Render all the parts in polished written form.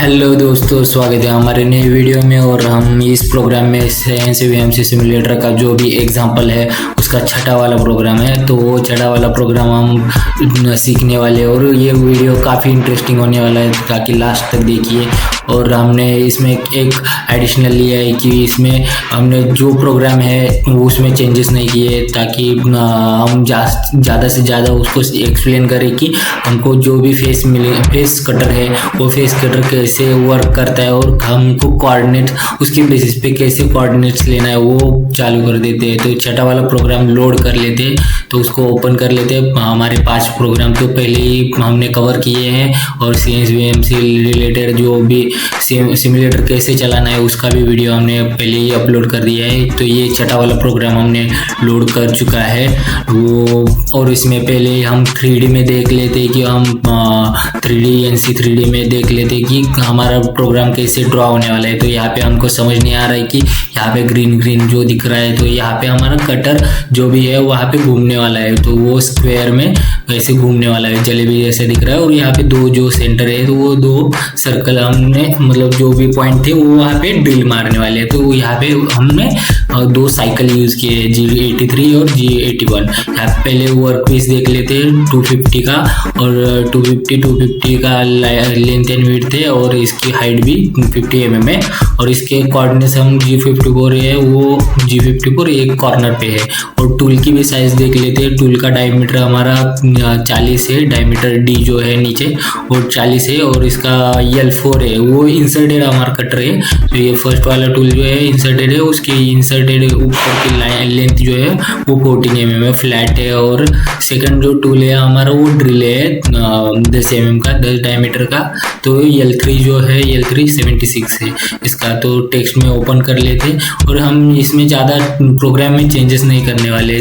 Hello दोस्तों, स्वागत है हमारे नए वीडियो में। और हम इस प्रोग्राम में साइंस वीएमसी सिमुलेटर का जो भी एग्जांपल है उसका छठा वाला प्रोग्राम है। तो वो छठा वाला प्रोग्राम हम सीखने वाले हैं और ये वीडियो काफ़ी इंटरेस्टिंग होने वाला है, ताकि लास्ट तक देखिए। और हमने इसमें एक एडिशनल लिया है कि इसमें हमने जो प्रोग्राम है वो उसमें चेंजेस नहीं किए, ताकि हम ज़्यादा से ज़्यादा उसको एक्सप्लेन करें कि हमको जो भी फेस कटर है वो फेस कटर कैसे वर्क करता है और हमको कोऑर्डिनेट उसके बेसिस पे कैसे कोऑर्डिनेट्स लेना है वो चालू कर देते हैं। तो छठा वाला प्रोग्राम लोड कर लेते हैं, तो उसको ओपन कर लेते हैं। हमारे 5 प्रोग्राम तो पहले ही हमने कवर किए हैं और CNC रिलेटेड जो भी सिमुलेटर कैसे चलाना है उसका भी वीडियो हमने पहले ही अपलोड कर दिया है। तो ये छठा वाला प्रोग्राम हमने लोड कर चुका है वो। और इसमें पहले हम 3D में देख लेते कि हम 3D NC 3D में देख लेते कि हमारा प्रोग्राम कैसे ड्रॉ होने वाला है। तो यहाँ पे हमको समझ नहीं आ रहा है कि यहाँ पे ग्रीन जो दिख रहा है, तो यहाँ पे हमारा कटर जो भी है वहाँ पे घूमने वाला है, तो वो स्क्वायर में वैसे घूमने वाला है, जलेबी जैसे दिख रहा है। और यहाँ पे 2 जो सेंटर है तो वो 2 सर्कल हमने मतलब जो भी पॉइंट थे वो वहाँ पे ड्रिल मारने वाले हैं। तो यहाँ पे हमने 2 साइकिल यूज किए, G83 और G81। यहाँ पे पहले वर्क पीस देख लेते हैं 250 का, और 250 का लेंथ एंड विड्थ है और इसकी हाइट भी 50 mm है। और इसके कोऑर्डिनेट्स हम G54 है, वो G54 एक कॉर्नर पे है। और टूल की भी साइज देख लेते हैं। टूल का डायमीटर हमारा 40 है, डायमीटर D जो है नीचे वो 40 है, और इसका L4 है, वो इंसर्टेड हमारा कटर है। तो ये फर्स्ट वाला टूल जो है इंसर्टेड है, उसकी इंसर्टेड ऊपर की लेंथ जो है वो 14 mm है, फ्लैट है। और सेकंड जो टूल है हमारा वो ड्रिल है 10 mm का, 10 डायमीटर का। तो L3 जो है L3 76 है इसका। तो टेक्स्ट में ओपन कर लेते, और हम इसमें ज़्यादा प्रोग्राम में चेंजेस नहीं करने वाले।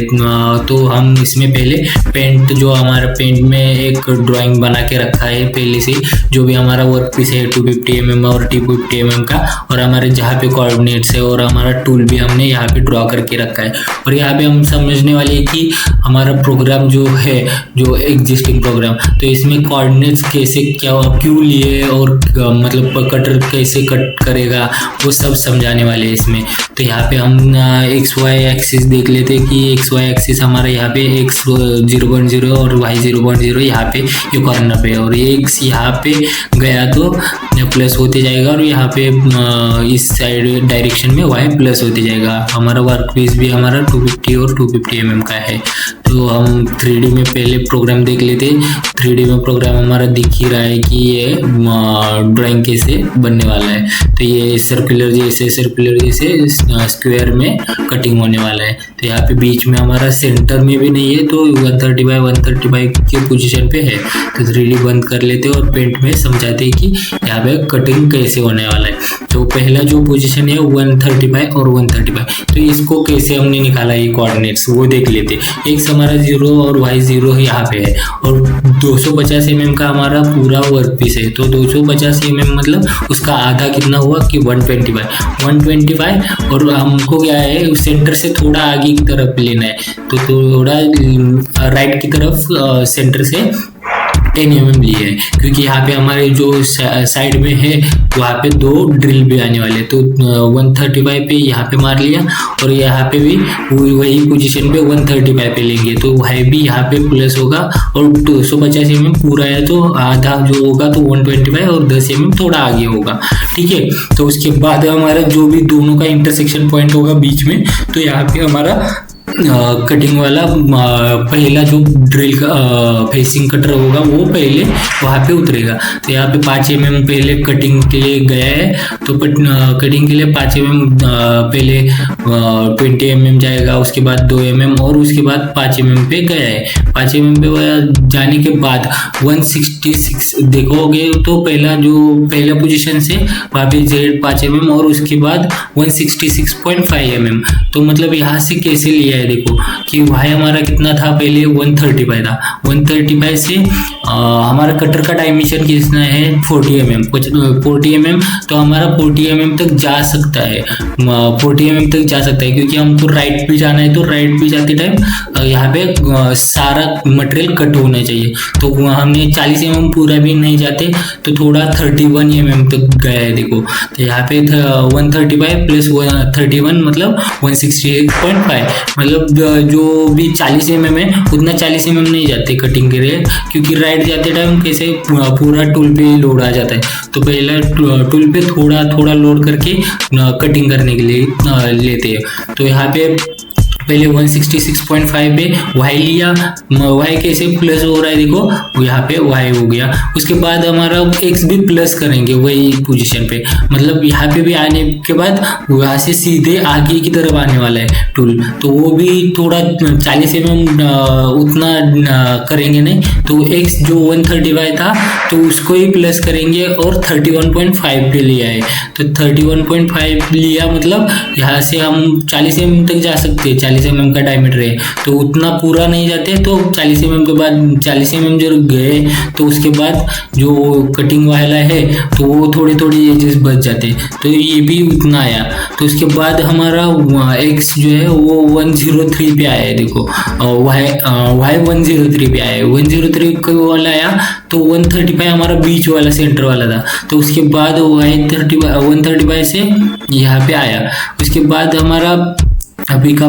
तो हम इसमें पहले पेंट जो हमारा पेंट में एक ड्राइंग बना के रखा है पहले से, जो भी हमारा वर्क पीस है 250 mm और 250 mm का, और हमारे जहाँ पे कोऑर्डिनेट्स है और हमारा टूल भी हमने यहाँ पे ड्रॉ करके रखा है। और यहाँ पे हम समझने वाले हैं कि हमारा प्रोग्राम जो है, जो एग्जिस्टिंग प्रोग्राम, तो इसमें कोऑर्डिनेट्स कैसे क्यों लिए और मतलब कटर कैसे कट करेगा वो सब समझाने वाले हैं इसमें। तो यहाँ पे हम XY एक्सिस देख लेते हैं कि XY एक्सिस हमारा यहाँ पे X 0.0 और Y 0.0 यहाँ पे ये कॉर्नर पे है, और ये X यहाँ पे गया तो प्लस होते जाएगा, और यहाँ पे इस साइड डायरेक्शन में Y प्लस होते जाएगा। हमारा वर्क पीस भी हमारा 250 और 250 mm का है। तो हम 3D में पहले प्रोग्राम देख लेते। 3D में प्रोग्राम हमारा दिख ही रहा है कि ये ड्राइंग कैसे बनने वाला है। तो ये सर्कुलर जैसे स्क्वायर में कटिंग होने वाला है। तो यहाँ पे बीच में हमारा सेंटर में भी नहीं है, तो 130 बाय 135 की पोजीशन पे है। तो 3D बंद कर लेते और पेंट में समझाते हैं कि यहाँ पे कटिंग कैसे होने वाला है। तो पहला जो पोजीशन है 135 और 135, तो इसको कैसे हमने निकाला ये कोऑर्डिनेट्स वो देख लेते। X हमारा 0 और Y 0 यहाँ पे है, और 250 mm का हमारा पूरा वर्क पीस है। तो 250 mm मतलब उसका आधा कितना हुआ कि 125, और हमको क्या है साइड से थोड़ा आगे की तरफ लेना है। तो थोड़ा राइट की तरफ सेंटर से 10 mm लिए है, क्योंकि यहाँ पे हमारे जो साइड में है वहाँ पे 2 ड्रिल भी आने वाले। तो 135 पे यहाँ पे मार लिया, और यहाँ पे भी वही पोजीशन पे 135 पे लेंगे, तो वह भी यहाँ पे प्लस होगा। और 250 mm पूरा है तो आधा जो होगा तो 125 और 10 mm थोड़ा आगे होगा, ठीक है। तो उसके बाद हमारा जो भी दोनों का इंटरसेक्शन पॉइंट होगा बीच में, तो यहाँ पे हमारा कटिंग वाला पहला जो ड्रिल का फेसिंग कटर होगा वो पहले वहाँ पे उतरेगा। तो यहाँ पे 5 mm पहले कटिंग के लिए गया है, तो कटिंग के लिए 5 mm पहले 20 mm जाएगा, उसके बाद 2 mm, और उसके बाद 5 mm पे गया है। 5 mm पे जाने के बाद 166 देखोगे तो पहला पोजीशन से वहाँ पे Z 5 mm और उसके बाद 166.5 mm। तो मतलब यहाँ से कैसे लिया है देखो कि वाई हमारा कितना था, पहले 135 था। 135 से हमारा कटर का डायमेंशन कितना है 40 mm, 40 mm, तो हमारा 40 mm तक जा सकता है, 40 mm तक जा सकता है, क्योंकि हमको राइट भी जाना है। तो राइट भी जाते टाइम यहाँ पे सारा मटेरियल कट होना चाहिए। तो हमने 40 mm पूरा भी नहीं जाते, तो थोड़ा 31 mm तक गया है देखो। तो यहाँ पे 135 प्लस 31 मतलब 168.5, मतलब जो भी 40 mm है उतना 40 mm नहीं जाते कटिंग के लिए, क्योंकि राइट जाते टाइम कैसे पूरा टूल पे लोड आ जाता है। तो पहले टूल पे थोड़ा थोड़ा लोड करके कटिंग करने के लिए लेते हैं। तो यहाँ पे पहले 166.5 पे वाई लिया, वाई कैसे प्लस हो रहा है देखो, यहाँ पे वाई हो गया। उसके बाद हमारा एक्स भी प्लस करेंगे वही पोजीशन पे, मतलब यहाँ पे भी आने के बाद वहाँ से सीधे आगे की तरफ आने वाला है टूल। तो वो भी थोड़ा 40 mm उतना करेंगे नहीं, तो एक्स जो 135 था तो उसको ही प्लस करेंगे और 31.5 पे लिया है। तो 31.5 लिया, मतलब यहाँ से हम 40 mm तक जा सकते हैं, 40 mm का डायमीटर है, तो उतना पूरा नहीं जाते। तो 40 mm के बाद 40 mm जो गए, तो उसके बाद जो कटिंग वाला है तो वो थोड़े थोड़े एजेस बच जाते, तो ये भी उतना आया। तो उसके बाद हमारा एक्स जो है वो 103 पे आया है देखो, वाई 103 पे आया है, 103 को वाला आया। तो 135 हमारा बीच वाला सेंटर वाला था, तो उसके बाद वाई 135 से यहाँ पे आया। उसके बाद हमारा अभी का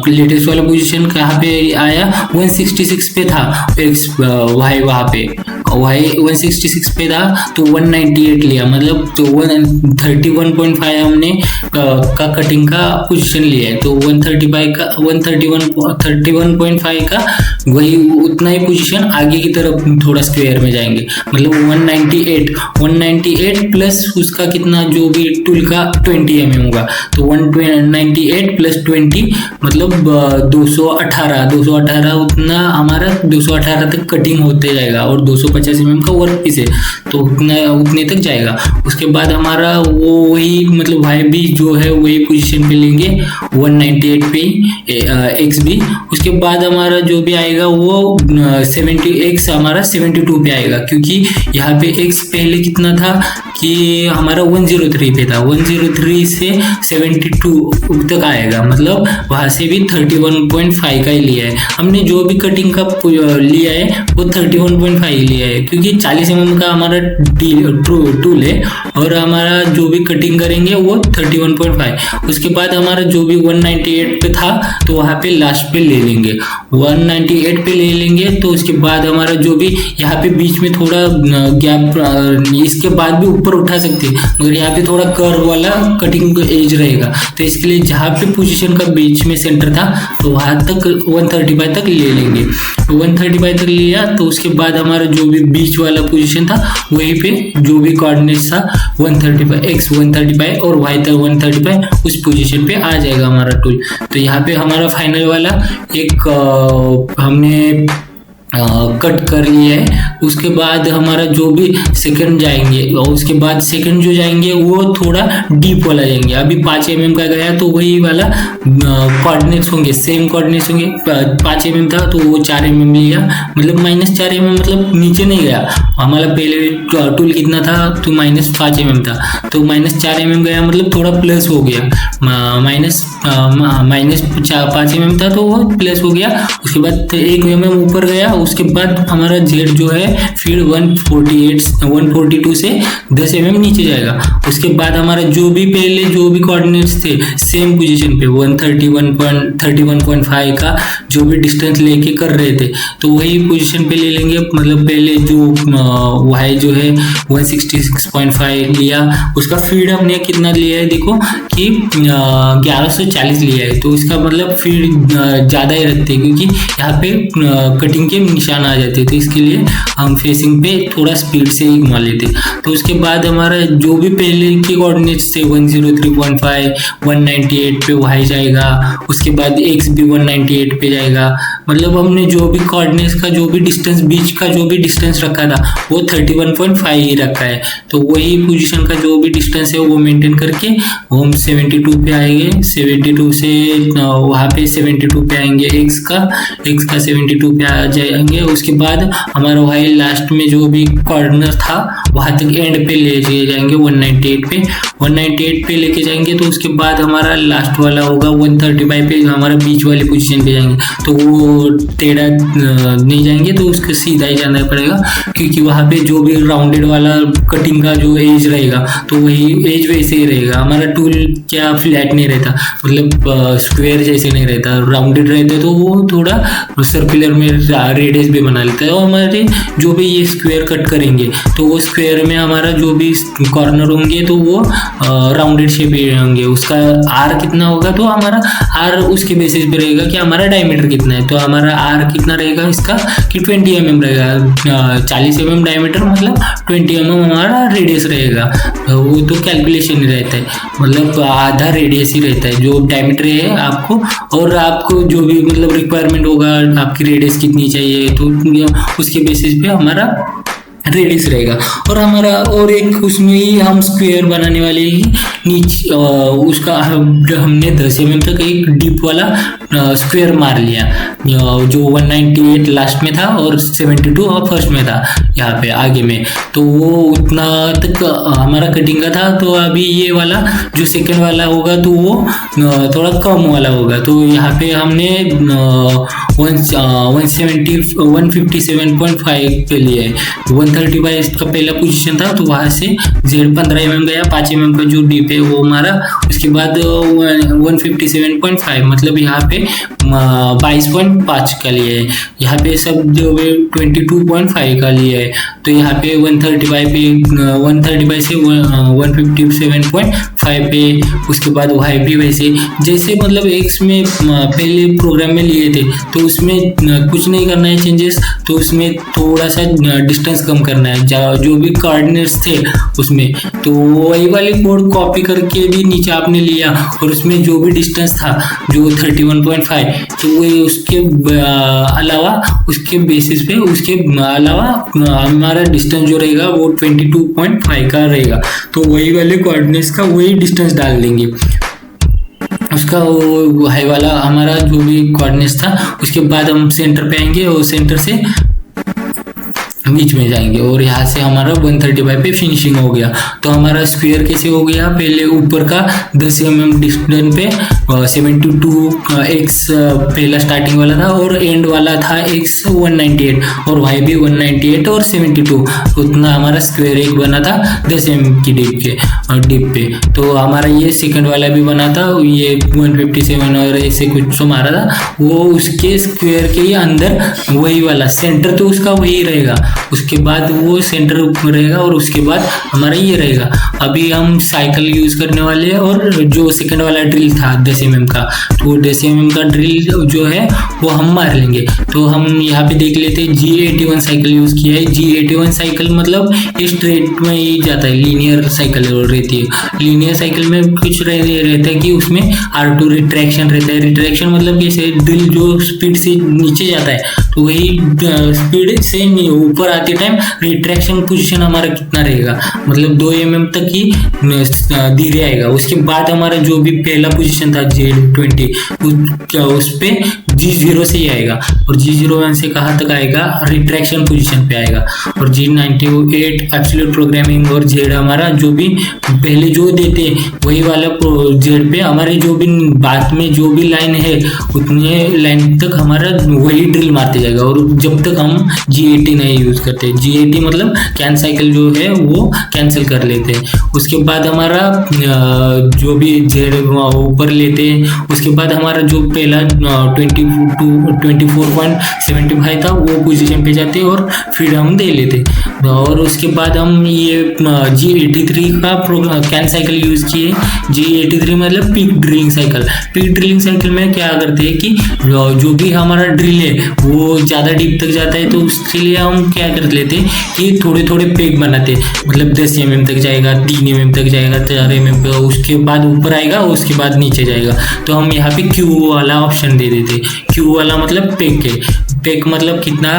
लेटेस्ट वाला पोजीशन कहाँ पे आया, 166 पे था एक्स, वाई वहाँ पे वाई 166 पे था, तो 198 लिया, मतलब तो 131.5 हमने का कटिंग का पोजीशन लिया है। तो 135 का 31.5 का वही उतना ही पोजीशन आगे की तरफ थोड़ा स्क्वायर में जाएंगे, मतलब 198 प्लस उसका कितना जो भी टूल का 20 mm होगा, तो 198 प्लस 20 मतलब 218 उतना हमारा 218 तक कटिंग होते जाएगा, और 250 mm का वर्क पीस है तो उतने तक जाएगा। उसके बाद हमारा वो वही मतलब वाई भी जो है वही पोजीशन पे लेंगे 198 पे एक्स भी। उसके बाद हमारा जो भी आएगा वो 70 एक्स हमारा 72 पे आएगा, क्योंकि यहाँ पे एक्स पहले कितना था कि हमारा 103 पे था, 103 से 72 तक आएगा, मतलब वहां से भी 31.5 का ही लिया है हमने। जो भी कटिंग का लिया है वो 31.5 लिया है, क्योंकि 40 mm का हमारा टूल है और हमारा जो भी कटिंग करेंगे वो 31.5। उसके बाद हमारा जो भी 198 पे था तो वहाँ पे लास्ट पे ले लेंगे, 198 पे ले लेंगे। तो उसके बाद हमारा जो भी यहाँ पे बीच में थोड़ा गैप, इसके बाद भी ऊपर उठा सकते हैं, मगर यहाँ पे थोड़ा कर्व वाला कटिंग एज रहेगा, तो इसके लिए जहाँ पे पोजीशन का बीच में सेंटर था तो वहां तक 135 तक ले लेंगे। 135 तक लिया, तो उसके बाद हमारा जो भी बीच वाला पोजीशन था वहीं पे जो भी कोऑर्डिनेट्स था 135 एक्स 135 और वाई 135 उस पोजीशन पे आ जाएगा हमारा टूल। तो यहाँ पे हमारा फाइनल वाला एक हमने कट कर लिया है। उसके बाद हमारा जो भी सेकंड जाएंगे, और उसके बाद सेकंड जो जाएंगे वो थोड़ा डीप वाला जाएंगे। अभी 5 mm का गया तो वही वाला कोऑर्डिनेट्स होंगे, सेम कोऑर्डिनेट्स होंगे। 5 mm था तो वो 4 mm लिया, मतलब -4 mm, मतलब नीचे नहीं गया। हमारा पहले टूल कितना था तो -5 mm था, तो -4 mm गया, मतलब थोड़ा प्लस हो गया। -5 mm था तो वो प्लस हो गया। उसके बाद 1 mm ऊपर गया। उसके बाद हमारा जेड जो है फिर 142 से 10 mm नीचे जाएगा। उसके बाद हमारा जो भी पहले जो भी कोऑर्डिनेट्स थे सेम पोजीशन पे 31.5 का जो भी डिस्टेंस लेके कर रहे थे तो वही पोजीशन पे ले लेंगे। मतलब पहले जो वाई जो है 166.5 लिया, उसका फीड हमने कितना लिया है देखो कि 1140 लिया है। तो इसका मतलब फीड ज़्यादा ही रखते हैं, क्योंकि यहाँ पे कटिंग के निशान आ जाते, तो इसके लिए हम फेसिंग पे थोड़ा स्पीड से ही घुमा लेते। तो उसके बाद हमारा जो भी पहले के कोऑर्डिनेट्स थे 103.5 198 पे वाई जाएगा, उसके बाद एक्स भी 198 पे जाएगा। मतलब हमने जो भी कोऑर्डिनेट्स का जो भी डिस्टेंस, बीच का जो भी डिस्टेंस रखा था वो 31.5 ही रखा है। तो वही पोजीशन का जो भी डिस्टेंस है वो मेंटेन करके हम 72 पे आएंगे। 72 से वहाँ पे 72 पे आएंगे, एक्स का 72 पे आ जाएंगे। उसके बाद हमारा वाई लास्ट में जो भी कॉर्नर था वहाँ तक एंड पे ले जाएंगे 198 पे, 198 पे लेके जाएंगे। तो उसके बाद हमारा लास्ट वाला होगा 135 पे, हमारा बीच वाली पोजीशन पे जाएंगे। तो वो टेढ़ा नहीं जाएंगे, तो उसको सीधा ही जाना पड़ेगा, क्योंकि वहाँ पे जो भी राउंडेड वाला कटिंग का जो एज रहेगा तो वही एज वैसे ही रहेगा। हमारा टूल क्या फ्लैट नहीं रहता, मतलब स्क्वायर जैसे नहीं रहता, राउंडेड रहता है। तो वो थोड़ा सर्कुलर में रेडियस भी बना लेता है। और हमारे जो भी ये स्क्वायर कट करेंगे तो वो स्क्वायर में हमारा जो भी कॉर्नर होंगे तो वो राउंडेड शेप होंगे। उसका आर कितना होगा, तो हमारा आर उसके बेसिस पे रहेगा कि हमारा डायमीटर कितना है। तो हमारा आर कितना रहेगा इसका कि 20 mm रहेगा, 40 mm डायमीटर मतलब 20 mm हमारा रेडियस रहेगा। वो तो कैलकुलेशन ही रहता है, मतलब आधा रेडियस ही रहता है जो डायमीटर है आपको, और आपको जो भी मतलब रिक्वायरमेंट होगा आपकी रेडियस कितनी चाहिए तो उसके बेसिस पे हमारा रेडियस रहेगा। और हमारा और एक उसमें ही हम स्क्वायर बनाने वाले ही नीचे उसका हमने 10 mm तक एक डीप वाला स्क्वायर मार लिया, जो 198 लास्ट में था और 72 और फर्स्ट में था यहाँ पे आगे में। तो वो उतना तक हमारा कटिंग का था। तो अभी ये वाला जो सेकंड वाला होगा तो वो थोड़ा कम वाला होगा। तो यहाँ पे हमने 157.5 पे लिया है। 135 का पहला पोजीशन था, तो वहाँ से Z 15 mm गया, 5 mm का जो डीप है वो हमारा। उसके बाद 157.5 मतलब यहाँ पे 22.5 का लिया है। यहाँ पे सब जो 22.5 का लिया है। तो यहाँ पे 135 से 157.5 पे। उसके बाद वाई भी वैसे जैसे मतलब एक्स में पहले प्रोग्राम में लिए थे, तो उसमें कुछ नहीं करना है चेंजेस। तो उसमें थोड़ा सा डिस्टेंस कम करना है, जो भी कोऑर्डिनेट्स थे उसमें। तो वही वाली कोड कॉपी करके भी नीचे आपने लिया, और उसमें जो भी डिस्टेंस था जो 31.5, तो वही उसके अलावा उसके बेसिस पे उसके अलावा हमारा डिस्टेंस जो रहेगा वो 22.5 का रहेगा। तो वही वाले कोऑर्डिनेट्स का वही डिस्टेंस डाल देंगे। उसका वो हाई वाला हमारा जो भी कोऑर्डिनेट्स था। उसके बाद हम सेंटर पे आएंगे और सेंटर से बीच में जाएंगे, और यहाँ से हमारा 135 पे फिनिशिंग हो गया। तो हमारा स्क्वायर कैसे हो गया, पहले ऊपर का 10 mm डिस्टेंस पे 72 एक्स पहला स्टार्टिंग वाला था, और एंड वाला था एक्स 198, और वाई भी 198 और 72। उतना हमारा स्क्वायर एक बना था 10 mm की डीप पे। तो हमारा ये सेकंड वाला भी बना था, ये 157 और ऐसे कुछ तो मारा था। वो उसके स्क्वायर के ही अंदर वही वाला सेंटर तो उसका वही रहेगा। उसके बाद वो सेंटर रहेगा, और उसके बाद हमारा ये रहेगा। अभी हम साइकिल यूज करने वाले हैं, और जो सेकंड वाला ड्रिल था 10 mm का, तो वो 10 mm का ड्रिल जो है वो हम मार लेंगे। तो हम यहाँ पे देख लेते हैं G81 साइकिल यूज किया है। G81 साइकिल मतलब स्ट्रेट में ही जाता है, लीनियर साइकिल रहती है। लीनियर साइकिल में कुछ रहता है कि उसमें R2 रिट्रैक्शन रहता है। रिट्रैक्शन मतलब कैसे, ड्रिल जो स्पीड से नीचे जाता है तो वही स्पीड से ऊपर आते टाइम रिट्रैक्शन पोजीशन हमारा कितना रहेगा, मतलब 2 mm तक ही धीरे आएगा। उसके बाद हमारा जो भी पहला पोजीशन था Z20 उस पे G0 से ही आएगा, और G01 से कहाँ तक आएगा, रिट्रैक्शन पोजीशन पे आएगा। और G98 एब्सोल्यूट प्रोग्रामिंग और Z हमारा जो भी पहले जो देते वही वाला Z पे हमारे जो भी बाद में जो भी लाइन है उतने लाइन तक हमारा वही ड्रिल मारते जाएगा। और जब तक हम G80 नहीं यूज करते, G80 मतलब कैन साइकिल जो है वो कैंसिल कर लेते हैं। उसके बाद हमारा जो भी Z ऊपर लेते हैं। उसके बाद हमारा जो पहला 20 24.75 था, वो पोजीशन पे जाते और फिर हम दे लेते। और उसके बाद हम ये G83 का कैन साइकिल यूज़ किए। G83 मतलब peck drilling cycle. Peck drilling cycle में क्या करते हैं कि जो भी हमारा ड्रिल है वो ज़्यादा डीप तक जाता है, तो उसके लिए हम क्या कर लेते हैं कि थोड़े थोड़े पेग बनाते, मतलब 10 mm तक जाएगा, 3 mm तक जाएगा, 4 mm, उसके बाद ऊपर आएगा, उसके बाद नीचे जाएगा। तो हम यहाँ पे क्यू वाला ऑप्शन दे देते। क्यू वाला मतलब पेग है, पेग मतलब कितना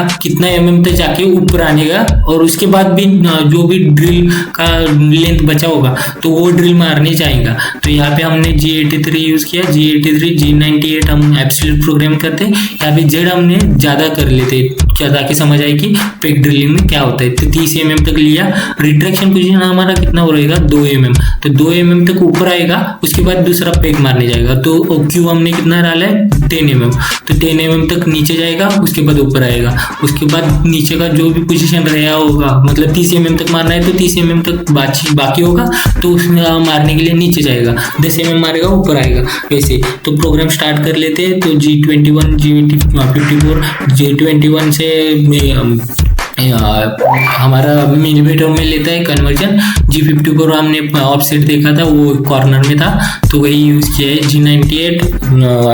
mm तक जाके ऊपर आने का, और उसके बाद भी जो भी ड्रिल का लेंथ बचा होगा तो वो ड्रिल मारने जाएगा। तो यहाँ पे हमने G83 यूज़ किया। G83 G98 हम एब्सोल्यूट प्रोग्राम करते हैं। यहाँ पे जेड हमने ज़्यादा कर लेते क्या, ताकि समझ आए कि पेग ड्रिलिंग में क्या होता है। तो 30 mm तक लिया। रिट्रैक्शन पोजीशन हमारा कितना हो रहेगा, 2 mm। तो 2 mm तक ऊपर आएगा, उसके बाद दूसरा पेग मारने जाएगा। तो क्यू हमने कितना डाला है, 10 mm। तो 10 mm तक नीचे जाएगा, उसके बाद ऊपर आएगा, उसके बाद नीचे का जो भी पोजीशन रहा होगा, मतलब 30 mm तक मारना है तो 30 mm तक बाकी होगा, तो उसमें मारने के लिए नीचे जाएगा, 10 mm मारेगा, ऊपर आएगा, वैसे। तो प्रोग्राम स्टार्ट कर लेते हैं। तो G21 G54 G21 से हमारा मिलीमीटर में लेता है कन्वर्जन। G54 हमने ऑफसेट देखा था, वो कॉर्नर में था, तो वही यूज़ किया है। G98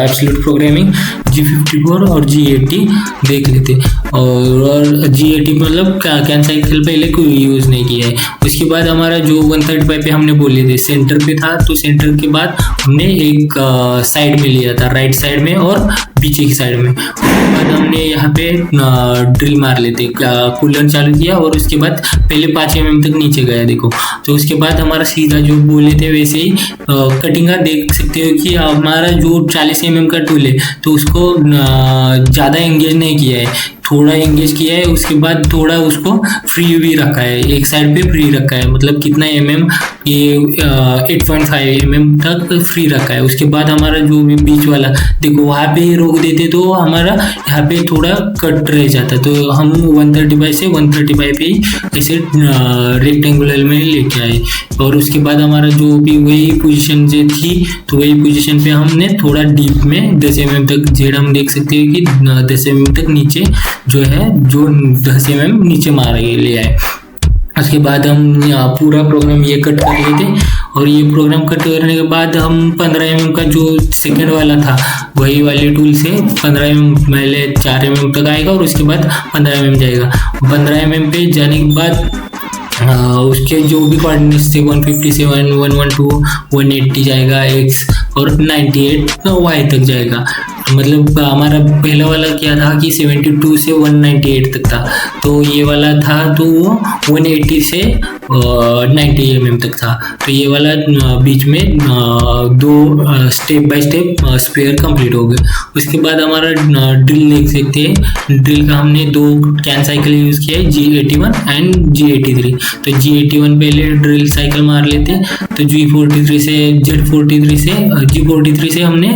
एब्सोल्यूट प्रोग्रामिंग, G54 और G80 देख लेते। और G80 मतलब कैन साइकिल पहले कोई यूज़ नहीं किया है। उसके बाद हमारा जो 135 पे हमने बोले थे सेंटर पे था, तो सेंटर के बाद हमने एक साइड में लिया था, राइट साइड में और पीछे की साइड में। उसके बाद हमने यहाँ पे ड्रिल मार लेते, कूलर चालू किया, और उसके बाद पहले 5 mm तक नीचे गया, देखो। तो उसके बाद हमारा सीधा जो बोले थे वैसे ही कटिंग का देख सकते हो कि हमारा जो 40 mm का टूल है तो उसको ज़्यादा एंगेज नहीं किया है, थोड़ा एंगेज किया है। उसके बाद थोड़ा उसको फ्री भी रखा है, एक साइड पे फ्री रखा है, मतलब कितना mm, ये 8.5 mm तक फ्री रखा है। उसके बाद हमारा जो भी बीच वाला देखो, वहाँ पे रोक देते तो हमारा यहाँ पे थोड़ा कट रह जाता, तो हम 135 से 135 पे ही ऐसे रेक्टेंगुलर में लेके आए। और उसके बाद हमारा जो भी वही पोजीशन जो थी, तो वही पोजीशन पे हमने थोड़ा डीप में 10 mm तक, जेड हम देख सकते हैं कि 10 mm तक नीचे जो है, जो 10 mm नीचे मार ले आए। उसके बाद हम पूरा प्रोग्राम ये कट कर लेते, और ये प्रोग्राम कट करने के बाद हम 15 mm का जो सेकंड वाला था वही वाले टूल से 15 mm, पहले 4 mm तक आएगा और उसके बाद 15 mm जाएगा। 15 mm पे जाने के बाद उसके जो भी कोऑर्डिनेट्स थे 157, 112, 180 जाएगा x, और 98 y तक जाएगा। मतलब हमारा पहला वाला क्या था कि 72 से 198 तक था, तो ये वाला था तो वो 180 से 90 mm तक था। तो ये वाला बीच में दो step by step spare complete हो गए। उसके बाद हमारा ड्रिल देख सकते हैं, ड्रिल का हमने 2 कैन साइकिल यूज़ किया है, G81 एंड G83। तो G81 पहले ड्रिल साइकिल मार लेते, तो G43 से G43 से हमने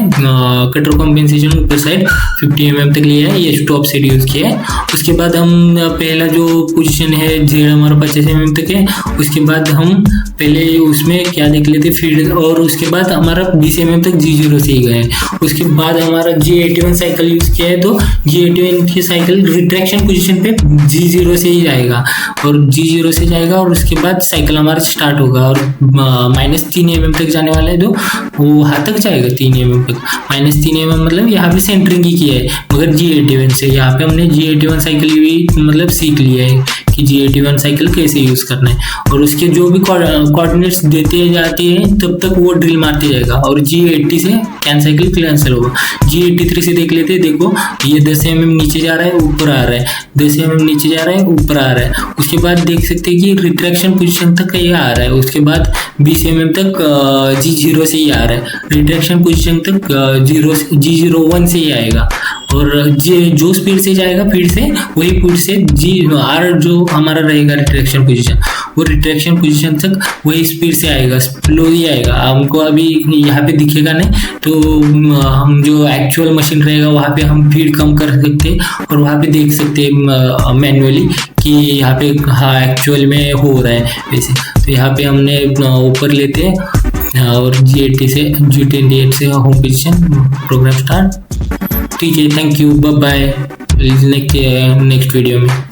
कटर कॉम्पेंसेशन ऊपर साइड 50 mm तक लिया है, ये स्टॉप सेट यूज़ किया है। उसके बाद हम पहला जो पोजीशन है जेड हमारा 25 mm तक है, उसके बाद हम पहले उसमें क्या देख लेते फीड, और उसके बाद हमारा 20 mm तक G0 से ही गए। उसके बाद हमारा G81 साइकिल यूज़ किया है, तो G81 की साइकिल रिट्रैक्शन पोजीशन पे G0 से ही जाएगा, और G0 से जाएगा, और उसके बाद साइकिल हमारा स्टार्ट होगा, और -3 mm तक जाने वाला है, तो वो वहाँ तक जाएगा 3 mm तक। -3 mm मतलब यहाँ पे सेंटरिंग ही किया है, मगर G81 से यहाँ पे हमने G81 साइकिल भी मतलब सीख लिया है कि G81 साइकिल कैसे यूज़ करना है। और उसके जो भी कोऑर्डिनेट्स देते जाते हैं तब तक वो ड्रिल मारते जाएगा, और G80 से कैन साइकिल कैंसिल होगा। G83 से देख लेते हैं, देखो ये 10 mm नीचे जा रहा है, ऊपर आ रहा है, 10 mm नीचे जा रहा है, ऊपर आ रहा है। उसके बाद देख सकते हैं कि रिट्रैक्शन पोजीशन तक ये आ रहा है, उसके बाद 20 mm तक G0 से ही आ रहा है, रिट्रैक्शन पोजीशन तक G01 से ही आएगा, और जो स्पीड से जाएगा फिर से वही स्पीड से R जो हमारा रहेगा रिट्रैक्शन पोजीशन, वो रिट्रैक्शन पोजीशन तक वही स्पीड से आएगा, स्लो ही आएगा। हमको अभी यहाँ पे दिखेगा नहीं, तो हम जो एक्चुअल मशीन रहेगा वहाँ पे हम फीड कम कर सकते हैं, और वहाँ पे देख सकते हैं मैनुअली कि यहाँ पे हाँ एक्चुअल में हो रहा है वैसे। तो यहाँ पे हमने ऊपर लेते हैं, और G28 से होम पोजीशन प्रोग्राम स्टार्ट। ठीक है, thank you, bye bye, next video में।